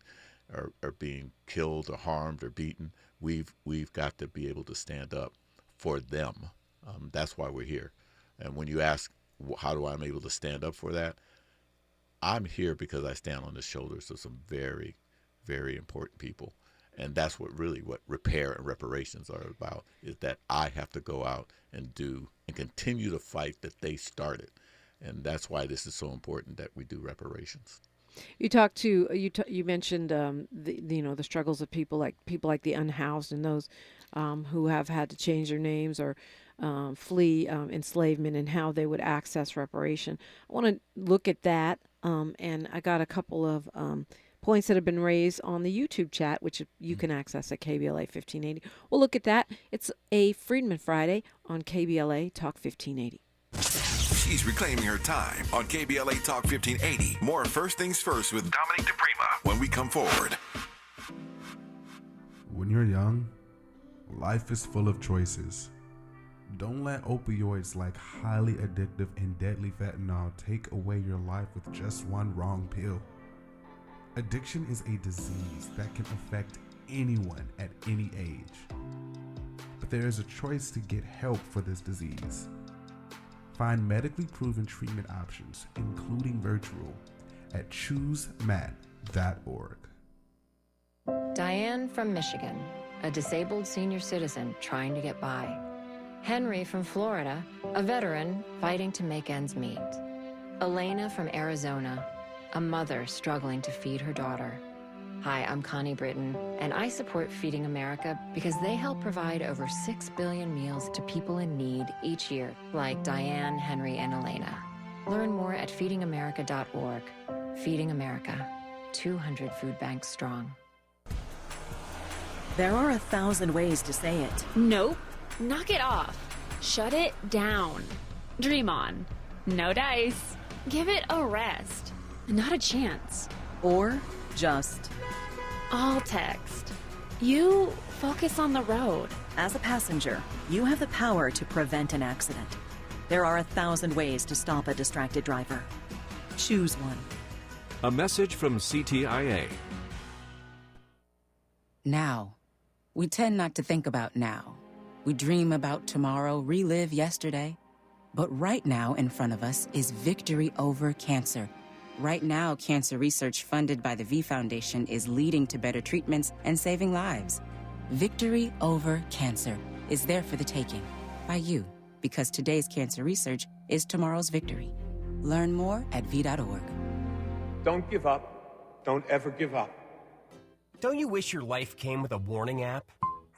killed or harmed or beaten. We've got to be able to stand up for them. That's why we're here. And when you ask how do I'm able to stand up for that, I'm here because I stand on the shoulders of some very, very important people. And that's what repair and reparations are about, is that I have to go out and do and continue the fight that they started. And that's why this is so important that we do reparations.
You talked to you mentioned the struggles of people like the unhoused and those who have had to change their names or flee enslavement and how they would access reparation. I want to look at that, and I got a couple of points that have been raised on the YouTube chat, which you can access at KBLA 1580. We'll look at that. It's a Freedmen Friday on KBLA Talk 1580.
She's reclaiming her time on KBLA Talk 1580. More First Things First with Dominique DiPrima when we come forward.
When you're young, life is full of choices. Don't let opioids like highly addictive and deadly fentanyl take away your life with just one wrong pill. Addiction is a disease that can affect anyone at any age. But there is a choice to get help for this disease. Find medically proven treatment options, including virtual, at choosemat.org.
Diane from Michigan, a disabled senior citizen trying to get by. Henry from Florida, a veteran fighting to make ends meet. Elena from Arizona, a mother struggling to feed her daughter. Hi, I'm Connie Britton, and I support Feeding America because they help provide over 6 billion meals to people in need each year, like Diane, Henry, and Elena. Learn more at feedingamerica.org. Feeding America, 200 food banks strong.
There are 1,000 ways to say it.
Nope. Knock it off. Shut it down. Dream on. No dice. Give it a rest. Not a chance.
Or just.
All text. You focus on the road.
As a passenger, you have the power to prevent an accident. There are 1,000 ways to stop a distracted driver. Choose one.
A message from CTIA.
Now. We tend not to think about now. We dream about tomorrow, relive yesterday. But right now in front of us is victory over cancer. Right now, cancer research funded by the V Foundation is leading to better treatments and saving lives. Victory over cancer is there for the taking by you, because today's cancer research is tomorrow's victory. Learn more at v.org.
Don't give up. Don't ever give up.
Don't you wish your life came with a warning app?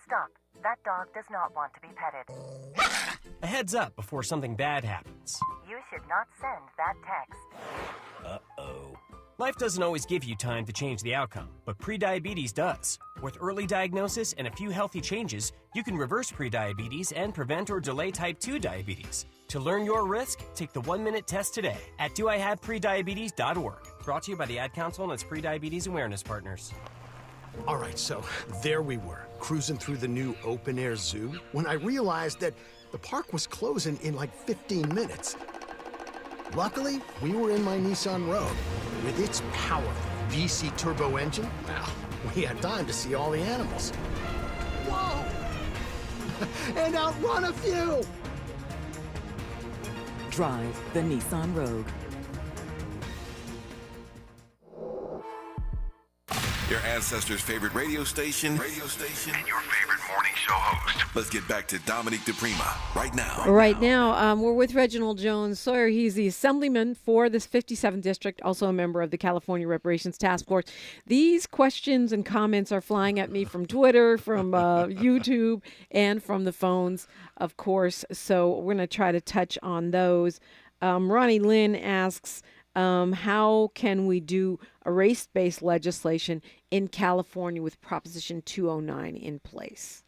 Stop. That dog does not want to be petted.
A heads up before something bad happens.
You should not send that text.
Uh-oh. Life doesn't always give you time to change the outcome, but prediabetes does. With early diagnosis and a few healthy changes, you can reverse prediabetes and prevent or delay type 2 diabetes. To learn your risk, take the 1-minute test today at doihaveprediabetes.org. Brought to you by the Ad Council and its prediabetes awareness partners.
All right, so there we were, cruising through the new open-air zoo, when I realized that the park was closing in like 15 minutes. Luckily, we were in my Nissan Rogue. With its powerful VC turbo engine, well, we had time to see all the animals. Whoa! And outrun a few!
Drive the Nissan Rogue.
Your ancestors' favorite radio station, and your favorite morning show host. Let's get back to Dominique DiPrima right now.
Right now, we're with Reginald Jones Sawyer. He's the Assemblyman for this 57th District, also a member of the California Reparations Task Force. These questions and comments are flying at me from Twitter, from YouTube, and from the phones, of course. So we're going to try to touch on those. Ronnie Lynn asks, how can we do a race-based legislation in California with Proposition 209 in place?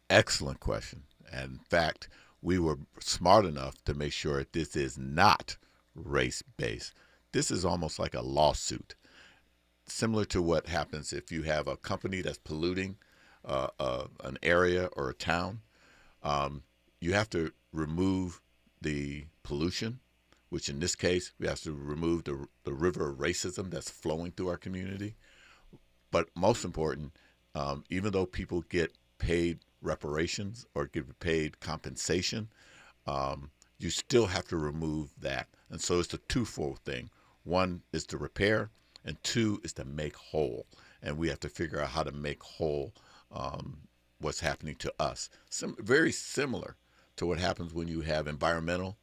Excellent question. And in fact, we were smart enough to make sure this is not race-based. This is almost like a lawsuit, similar to what happens if you have a company that's polluting an area or a town. You have to remove the pollution, which in this case, we have to remove the river of racism that's flowing through our community. But most important, even though people get paid reparations or get paid compensation, you still have to remove that. And so it's a twofold thing. One is to repair, and two is to make whole. And we have to figure out how to make whole what's happening to us. Very similar to what happens when you have environmental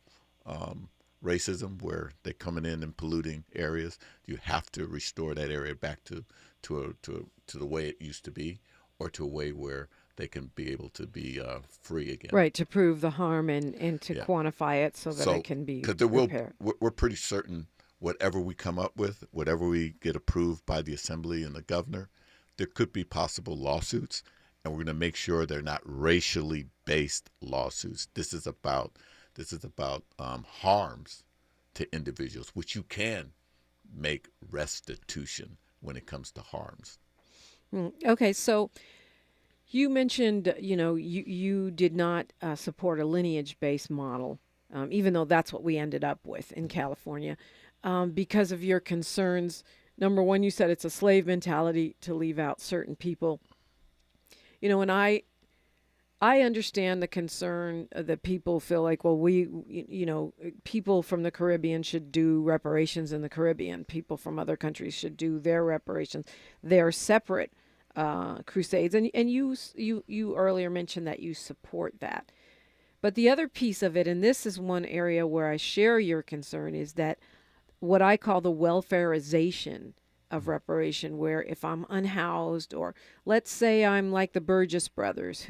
racism, where they're coming in and polluting areas. You have to restore that area back to the way it used to be, or to a way where they can be able to be free again.
Right, to prove the harm and to quantify it so that it can be repaired.
We're pretty certain whatever we come up with, whatever we get approved by the Assembly and the governor, there could be possible lawsuits, and we're going to make sure they're not racially based lawsuits. This is about harms to individuals, which you can make restitution when it comes to harms.
Okay, so you mentioned, you did not support a lineage-based model, even though that's what we ended up with in California, because of your concerns. Number one, you said it's a slave mentality to leave out certain people. And I I understand the concern that people feel like, well, people from the Caribbean should do reparations in the Caribbean. People from other countries should do their reparations. They're separate crusades. And you earlier mentioned that you support that. But the other piece of it, and this is one area where I share your concern, is that what I call the welfareization of reparation, where if I'm unhoused, or let's say I'm like the Burgess brothers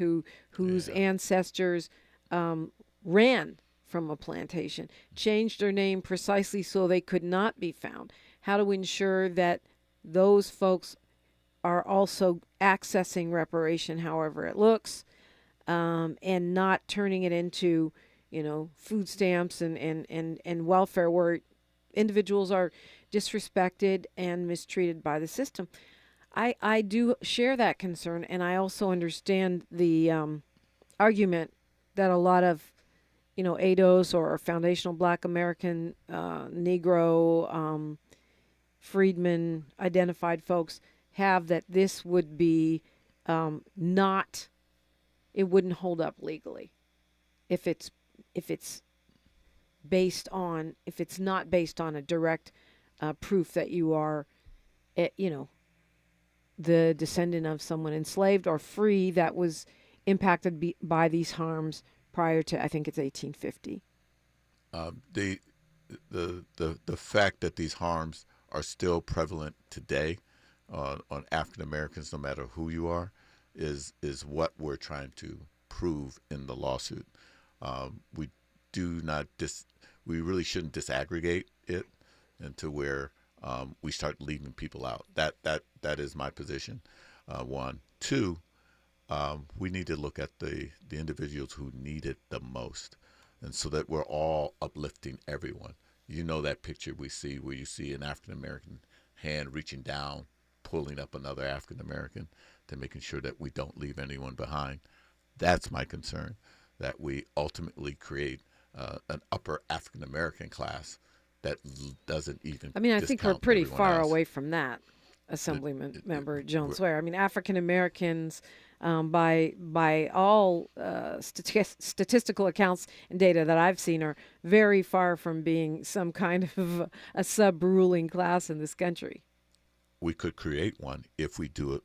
whose ancestors ran from a plantation, changed their name precisely so they could not be found. How to ensure that those folks are also accessing reparation however it looks, and not turning it into, food stamps and welfare where individuals are disrespected and mistreated by the system. I do share that concern, and I also understand the argument that a lot of, ADOS or foundational Black American, Negro, freedmen identified folks have, that this would be it wouldn't hold up legally if it's not based on a direct proof that you are, the descendant of someone enslaved or free that was impacted by these harms prior to, I think it's 1850.
The fact that these harms are still prevalent today on African Americans, no matter who you are, is what we're trying to prove in the lawsuit. We really shouldn't disaggregate it into where we start leaving people out. That is my position. One. Two, we need to look at the individuals who need it the most, and so that we're all uplifting everyone. That picture we see where you see an African American hand reaching down, pulling up another African American, to making sure that we don't leave anyone behind. That's my concern, that we ultimately create an upper African American class that doesn't even.
I think we're pretty far
else.
away from that, Assemblyman member Joan Sawyer. African Americans, by all statistical accounts and data that I've seen, are very far from being some kind of a sub-ruling class in this country.
We could create one if we do it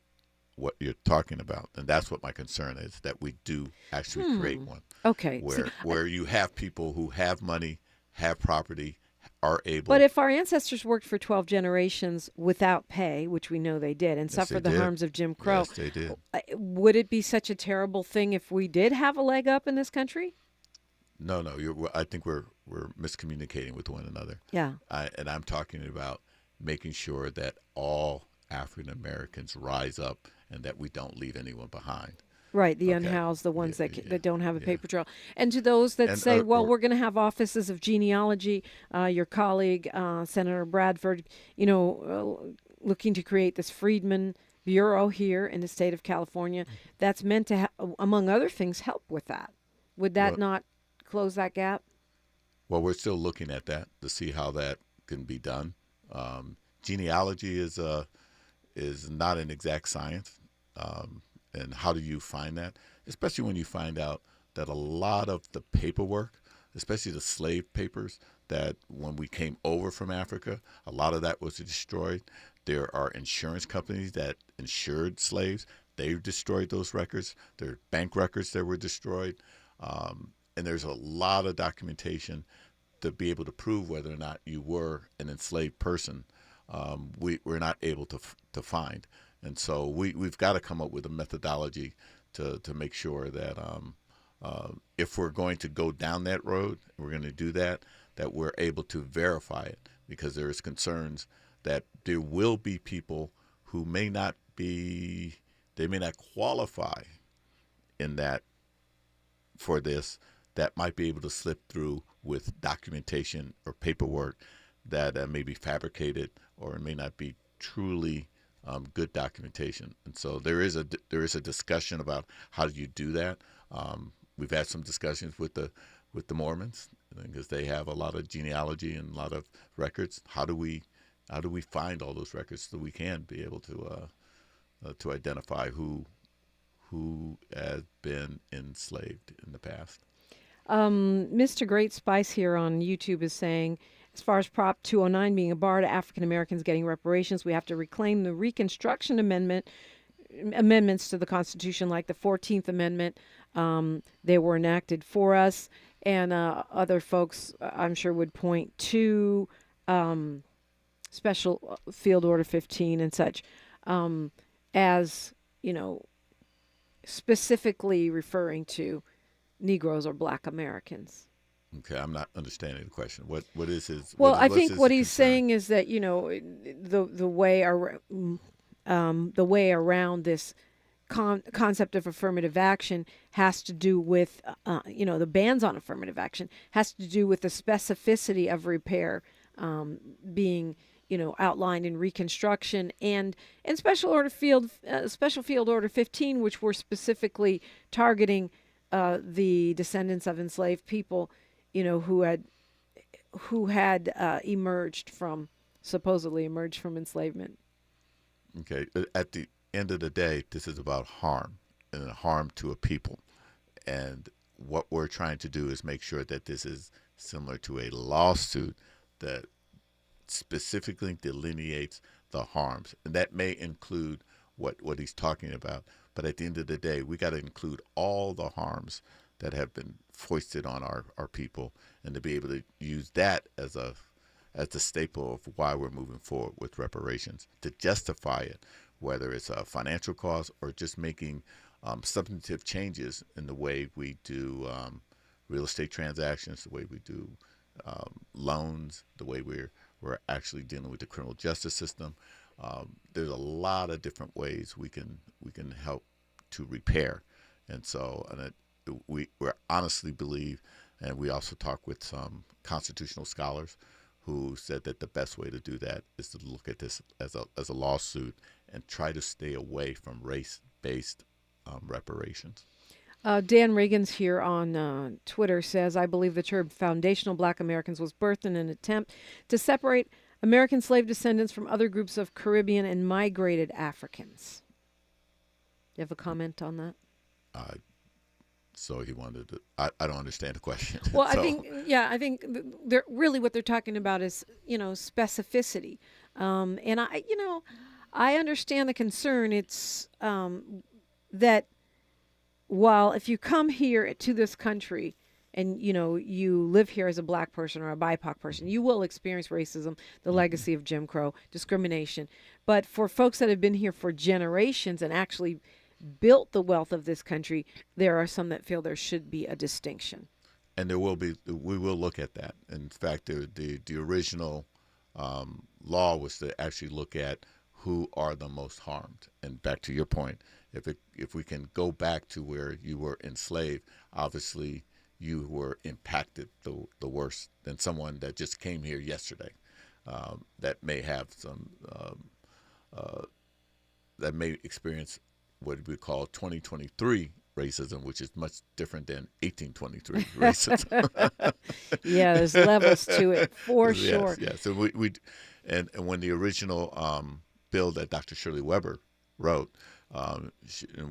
what you're talking about, and that's what my concern is, that we do actually create one.
Okay.
Where you have people who have money, have property, are able.
But if our ancestors worked for 12 generations without pay, which we know they did, and suffered the harms of Jim Crow,
yes, they did.
Would it be such a terrible thing if we did have a leg up in this country?
No. I think we're miscommunicating with one another.
Yeah.
And I'm talking about making sure that all African Americans rise up and that we don't leave anyone behind.
Right, the unhoused, the ones that don't have a paper trail. And to those that say, we're going to have offices of genealogy, your colleague, Senator Bradford, looking to create this Freedmen Bureau here in the state of California, that's meant to, among other things, help with that. Would that not close that gap?
Well, we're still looking at that to see how that can be done. Genealogy is not an exact science. And how do you find that? Especially when you find out that a lot of the paperwork, especially the slave papers, that when we came over from Africa, a lot of that was destroyed. There are insurance companies that insured slaves. They've destroyed those records. There are bank records that were destroyed. And there's a lot of documentation to be able to prove whether or not you were an enslaved person. We're not able to find. And so we've got to come up with a methodology to make sure that if we're going to go down that road, we're going to do that we're able to verify it, because there is concerns that there will be people who may not qualify in that for this, that might be able to slip through with documentation or paperwork that may be fabricated, or it may not be truly good documentation. And so there is a discussion about how do you do that. We've had some discussions with the Mormons, because they have a lot of genealogy and a lot of records. How do we find all those records so we can be able to identify who who has been enslaved in the past.
Mr. Great Spice here on YouTube is saying, as far as Prop 209 being a bar to African Americans getting reparations, we have to reclaim the Reconstruction amendments to the Constitution, like the 14th Amendment. They were enacted for us, and other folks, I'm sure, would point to Special Field Order 15 and such as, specifically referring to Negroes or Black Americans.
Okay, I'm not understanding the question. What is his?
Well, I think what he's saying is that the way around this concept of affirmative action has to do with the bans on affirmative action has to do with the specificity of repair being outlined in Reconstruction and Special Field Order 15, which were specifically targeting the descendants of enslaved people, who had supposedly emerged from enslavement.
Okay. At the end of the day, this is about harm and harm to a people. And what we're trying to do is make sure that this is similar to a lawsuit that specifically delineates the harms. And that may include what he's talking about. But at the end of the day, we got to include all the harms that have been foisted on our people, and to be able to use that as the staple of why we're moving forward with reparations, to justify it, whether it's a financial cost or just making substantive changes in the way we do real estate transactions, the way we do loans, the way we're actually dealing with the criminal justice system. There's a lot of different ways we can help to repair, and so we honestly believe, and we also talk with some constitutional scholars who said that the best way to do that is to look at this as a lawsuit and try to stay away from race-based reparations.
Dan Reagan's here on Twitter says, I believe the term foundational Black Americans was birthed in an attempt to separate American slave descendants from other groups of Caribbean and migrated Africans. Do you have a comment on that?
So he wanted to, I don't understand the question.
Well, I think they're really what they're talking about is, specificity. And I understand the concern. It's that while if you come here to this country and, you live here as a Black person or a BIPOC person, you will experience racism, the legacy of Jim Crow, discrimination. But for folks that have been here for generations and actually built the wealth of this country, there are some that feel there should be a distinction.
And we will look at that. In fact, the original law was to actually look at who are the most harmed. And back to your point, if we can go back to where you were enslaved, obviously you were impacted the worst than someone that just came here yesterday, that may have some that may experience what we call 2023 racism, which is much different than 1823 racism.
Yeah, there's levels to it for sure.
Yes. So we and when the original bill that Dr. Shirley Weber wrote, and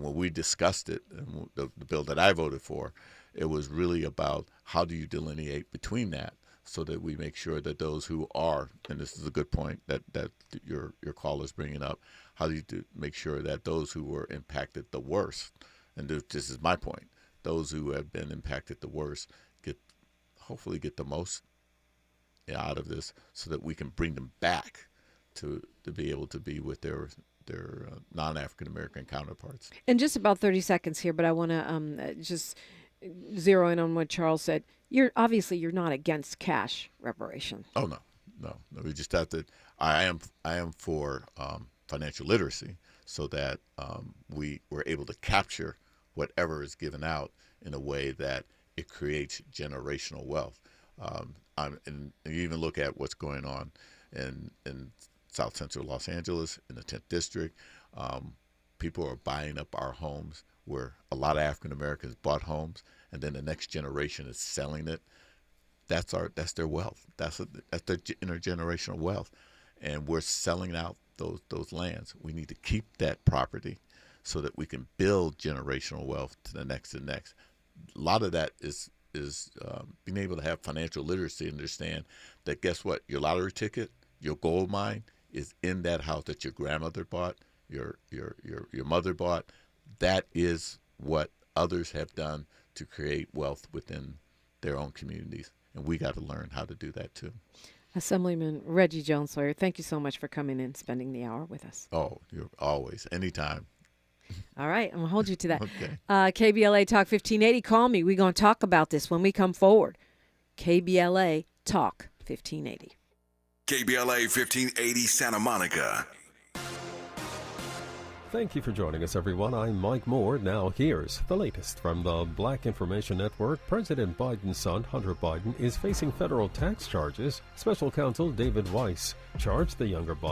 when we discussed it, and the bill that I voted for, it was really about how do you delineate between that, so that we make sure that those who are, and this is a good point that your caller is bringing up, how do you make sure that those who were impacted the worst, and this is my point, those who have been impacted the worst hopefully get the most out of this, so that we can bring them back to be able to be with their non-African American counterparts.
And just about 30 seconds here, but I want to just zero in on what Charles said. You're not against cash reparation.
Oh no. We just have to. I am for financial literacy, so that we were able to capture whatever is given out in a way that it creates generational wealth. And you even look at what's going on in South Central Los Angeles, in the 10th District. People are buying up our homes, where a lot of African Americans bought homes, and then the next generation is selling it. That's their wealth. That's their intergenerational wealth, and we're selling out those lands. We need to keep that property, so that we can build generational wealth to the next and next. A lot of that is being able to have financial literacy, understand that guess what? Your lottery ticket, your gold mine is in that house that your grandmother bought, your mother bought. That is what others have done to create wealth within their own communities. And we got to learn how to do that too.
Assemblyman Reggie Jones Sawyer, thank you so much for coming in and spending the hour with us.
Oh, you're always, anytime.
All right, I'm going to hold you to that.
Okay.
KBLA Talk 1580, call me. We're going to talk about this when we come forward. KBLA Talk 1580.
KBLA 1580 Santa Monica.
Thank you for joining us, everyone. I'm Mike Moore. Now here's the latest from the Black Information Network. President Biden's son, Hunter Biden, is facing federal tax charges. Special counsel David Weiss charged the younger Biden